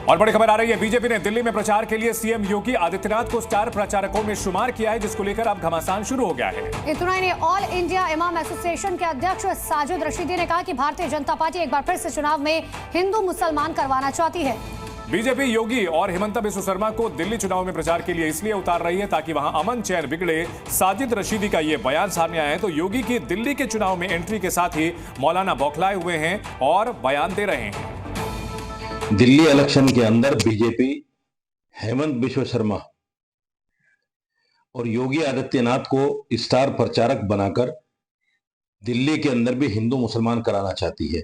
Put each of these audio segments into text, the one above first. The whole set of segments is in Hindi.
और बड़ी खबर आ रही है, बीजेपी ने दिल्ली में प्रचार के लिए सीएम योगी आदित्यनाथ को स्टार प्रचारकों में शुमार किया है, जिसको लेकर अब घमासान शुरू हो गया है। इतना ही नहीं, ऑल इंडिया इमाम एसोसिएशन के अध्यक्ष साजिद रशीदी ने कहा कि भारतीय जनता पार्टी एक बार फिर से चुनाव में हिंदू मुसलमान करवाना चाहती है। बीजेपी योगी और हिमंता बिस्वा शर्मा को दिल्ली चुनाव में प्रचार के लिए इसलिए उतार रही है ताकि वहां अमन चैन बिगड़े। साजिद रशीदी का ये बयान सामने आया है तो योगी की दिल्ली के चुनाव में एंट्री के साथ ही मौलाना बौखलाए हुए हैं और बयान दे रहे हैं। दिल्ली इलेक्शन के अंदर बीजेपी हेमंत बिस्वा शर्मा और योगी आदित्यनाथ को स्टार प्रचारक बनाकर दिल्ली के अंदर भी हिंदू मुसलमान कराना चाहती है।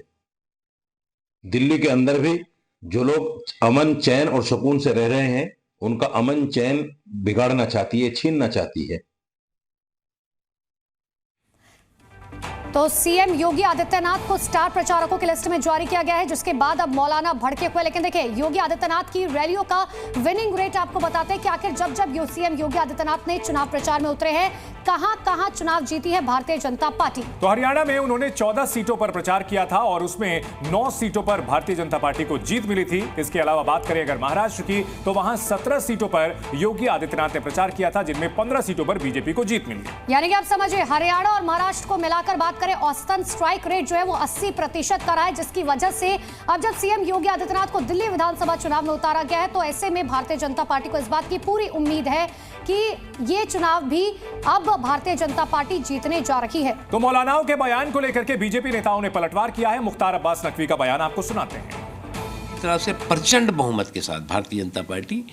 दिल्ली के अंदर भी जो लोग अमन चैन और सुकून से रह रहे हैं, उनका अमन चैन बिगाड़ना चाहती है, छीनना चाहती है। तो सीएम योगी आदित्यनाथ को स्टार प्रचारकों की लिस्ट में जारी किया गया है, जिसके बाद अब मौलाना भड़के हुए। लेकिन देखिए, योगी आदित्यनाथ की रैलियों का विनिंग रेट आपको बताते हैं कि आखिर जब सीएम योगी आदित्यनाथ ने चुनाव प्रचार में उतरे हैं, कहां चुनाव जीती है भारतीय जनता पार्टी। तो हरियाणा में उन्होंने 14 सीटों पर प्रचार किया था और उसमें 9 सीटों पर भारतीय जनता पार्टी को जीत मिली थी। इसके अलावा बात करें अगर महाराष्ट्र की, तो वहां 17 सीटों पर योगी आदित्यनाथ ने प्रचार किया था, जिनमें 15 सीटों पर बीजेपी को जीत मिली। यानी कि आप समझिए, हरियाणा और महाराष्ट्र को मिलाकर बात करें, औसतन स्ट्राइक रेट जो है वो 80% का रहा है, जिसकी वजह से अब जब सीएम योगी आदित्यनाथ को दिल्ली विधानसभा चुनाव में उतारा गया है, तो ऐसे में भारतीय जनता पार्टी को इस बात की पूरी उम्मीद है कि ये चुनाव भी अब भारतीय जनता पार्टी जीतने जा रही है। तो मौलानाओं के बयान को लेकर के बीजेपी नेताओं ने पलटवार किया है। मुख्तार अब्बास नकवी का बयान आपको सुनाते हैं। तरह से प्रचंड बहुमत के साथ भारतीय जनता पार्टी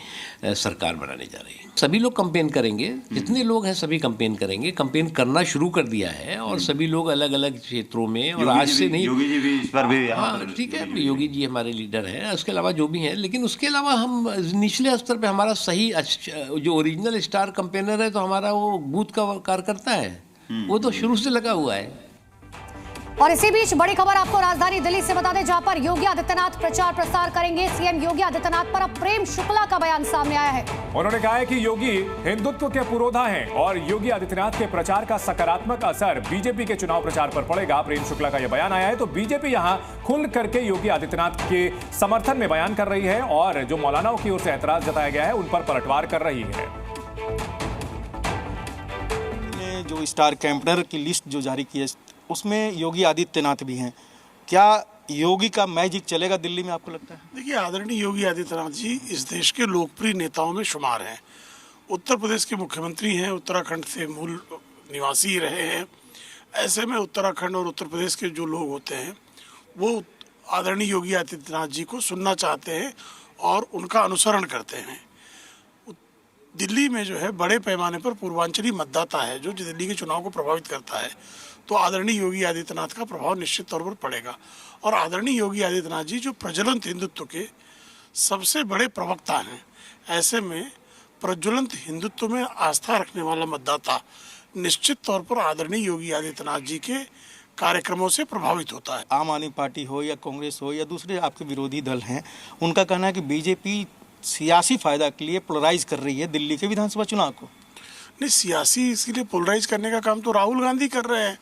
सरकार बनाने जा रही है। सभी लोग कैंपेन करेंगे, जितने लोग हैं सभी कैंपेन करेंगे, कैंपेन करना शुरू कर दिया है और सभी लोग अलग अलग क्षेत्रों में। और आज से नहीं, योगी जी भी इस पर भी, हाँ ठीक है, योगी जी हमारे लीडर हैं, उसके अलावा जो भी हैं, लेकिन उसके अलावा हम निचले स्तर पे हमारा सही जो ओरिजिनल स्टार कैंपेनर है, तो हमारा वो बूथ का कार्यकर्ता है, वो तो शुरू से लगा हुआ है। और इसी बीच बड़ी खबर आपको राजधानी दिल्ली से बता दें, जहां पर योगी आदित्यनाथ प्रचार प्रसार करेंगे। सीएम योगी आदित्यनाथ पर अब प्रेम शुक्ला का बयान सामने आया है। उन्होंने कहा है कि योगी हिंदुत्व के पुरोधा हैं और योगी आदित्यनाथ के प्रचार का सकारात्मक असर बीजेपी के चुनाव प्रचार पर पड़ेगा। प्रेम शुक्ला का यह बयान आया है तो बीजेपी यहां खुल करके योगी आदित्यनाथ के समर्थन में बयान कर रही है और जो मौलानाओं की ओर से ऐतराज जताया गया है, उन पर पलटवार कर रही है। जो स्टार कैंपेनर की लिस्ट जो जारी की है, उसमें योगी आदित्यनाथ भी हैं। क्या योगी का मैजिक चलेगा दिल्ली में, आपको लगता है? देखिए, आदरणीय योगी आदित्यनाथ जी इस देश के लोकप्रिय नेताओं में शुमार हैं। उत्तर प्रदेश के मुख्यमंत्री हैं, उत्तराखंड से मूल निवासी रहे हैं। ऐसे में उत्तराखंड और उत्तर प्रदेश के जो लोग होते हैं, वो आदरणीय योगी आदित्यनाथ जी को सुनना चाहते हैं और उनका अनुसरण करते हैं। दिल्ली में जो है बड़े पैमाने पर पूर्वांचली मतदाता है, जो दिल्ली के चुनाव को प्रभावित करता है, तो आदरणीय योगी आदित्यनाथ का प्रभाव निश्चित तौर पर पड़ेगा। और आदरणीय योगी आदित्यनाथ जी जो प्रज्वलंत हिंदुत्व के सबसे बड़े प्रवक्ता हैं, ऐसे में प्रज्वलंत हिंदुत्व में आस्था रखने वाला मतदाता निश्चित तौर पर आदरणीय योगी आदित्यनाथ जी के कार्यक्रमों से प्रभावित होता है। आम आदमी पार्टी हो या कांग्रेस हो या दूसरे आपके विरोधी दल हैं, उनका कहना है कि बीजेपी सियासी फायदा के लिए पोलराइज कर रही है दिल्ली के विधानसभा चुनाव को। नहीं, सियासी इसलिए पोलराइज करने का काम तो राहुल गांधी कर रहे हैं,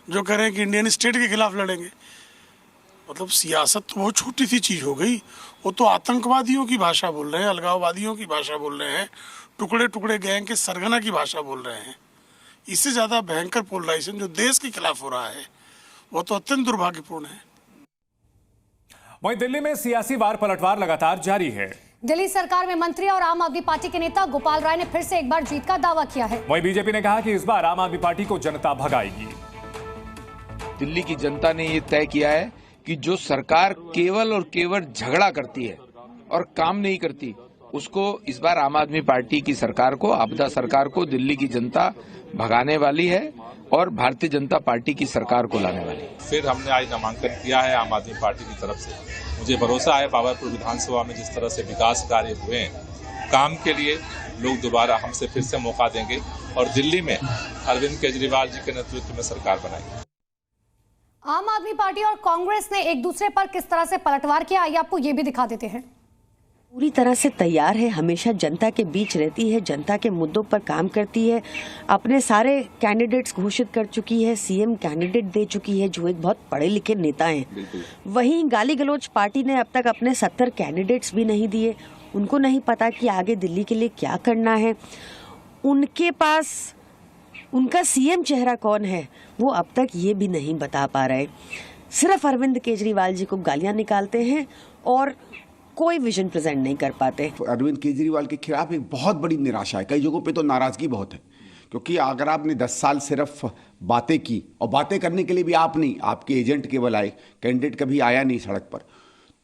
जो कह रहे हैं कि इंडियन स्टेट के खिलाफ लड़ेंगे। मतलब सियासत तो बहुत छोटी सी चीज़ हो गई, वो तो आतंकवादियों की भाषा बोल रहे हैं, अलगाववादियों की भाषा बोल रहे हैं, टुकड़े टुकड़े गैंग के सरगना की भाषा बोल रहे हैं। इससे ज़्यादा भयंकर पोलराइजेशन जो देश के खिलाफ हो रहा है, वो तो अत्यंत दुर्भाग्यपूर्ण है। वहीं दिल्ली में सियासी वार पलटवार लगातार जारी है। दिल्ली सरकार में मंत्री और आम आदमी पार्टी के नेता गोपाल राय ने फिर से एक बार जीत का दावा किया है। वहीं बीजेपी ने कहा कि इस बार आम आदमी पार्टी को जनता भगाएगी। दिल्ली की जनता ने ये तय किया है कि जो सरकार केवल और केवल झगड़ा करती है और काम नहीं करती, उसको इस बार आम आदमी पार्टी की सरकार को, आपदा सरकार को दिल्ली की जनता भगाने वाली है और भारतीय जनता पार्टी की सरकार को लाने वाली है। फिर हमने आज नामांकन किया है आम आदमी पार्टी की तरफ से। मुझे भरोसा है पावरपुर विधानसभा में जिस तरह से विकास कार्य हुए हैं, काम के लिए लोग दोबारा हमसे फिर से मौका देंगे और दिल्ली में अरविंद केजरीवाल जी के नेतृत्व में सरकार बनाएंगे। आम आदमी पार्टी और कांग्रेस ने एक दूसरे पर किस तरह से पलटवार किया, आइए आपको ये भी दिखा देते हैं। पूरी तरह से तैयार है, हमेशा जनता के बीच रहती है, जनता के मुद्दों पर काम करती है, अपने सारे कैंडिडेट्स घोषित कर चुकी है, सीएम कैंडिडेट दे चुकी है जो एक बहुत पढ़े लिखे नेता हैं। वहीं गाली गलौज पार्टी ने अब तक अपने 70 कैंडिडेट्स भी नहीं दिए, उनको नहीं पता कि आगे दिल्ली के लिए क्या करना है। उनके पास उनका सीएम चेहरा कौन है वो अब तक ये भी नहीं बता पा रहे, सिर्फ अरविंद केजरीवाल जी को गालियां निकालते हैं और कोई विजन प्रेजेंट नहीं कर पाते। अरविंद केजरीवाल के खिलाफ एक बहुत बड़ी निराशा है, कई जगहों पे तो नाराजगी बहुत है, क्योंकि अगर आपने 10 साल सिर्फ बातें की और बातें करने के लिए भी आप नहीं, आपके एजेंट केवल आए, कैंडिडेट कभी आया नहीं सड़क पर,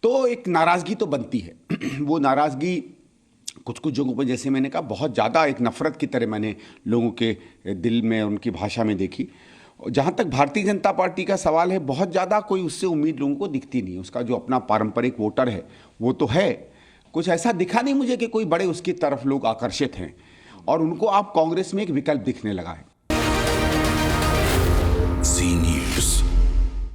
तो एक नाराजगी तो बनती है। वो नाराजगी कुछ जगहों पर, जैसे मैंने कहा, बहुत ज़्यादा एक नफरत की तरह मैंने लोगों के दिल में, उनकी भाषा में देखी। जहाँ तक भारतीय जनता पार्टी का सवाल है, बहुत ज़्यादा कोई उससे उम्मीद लोगों को दिखती नहीं। उसका जो अपना पारंपरिक वोटर है वो तो है, कुछ ऐसा दिखा नहीं मुझे कि कोई बड़े उसकी तरफ लोग आकर्षित हैं, और उनको आप कांग्रेस में एक विकल्प दिखने लगा है।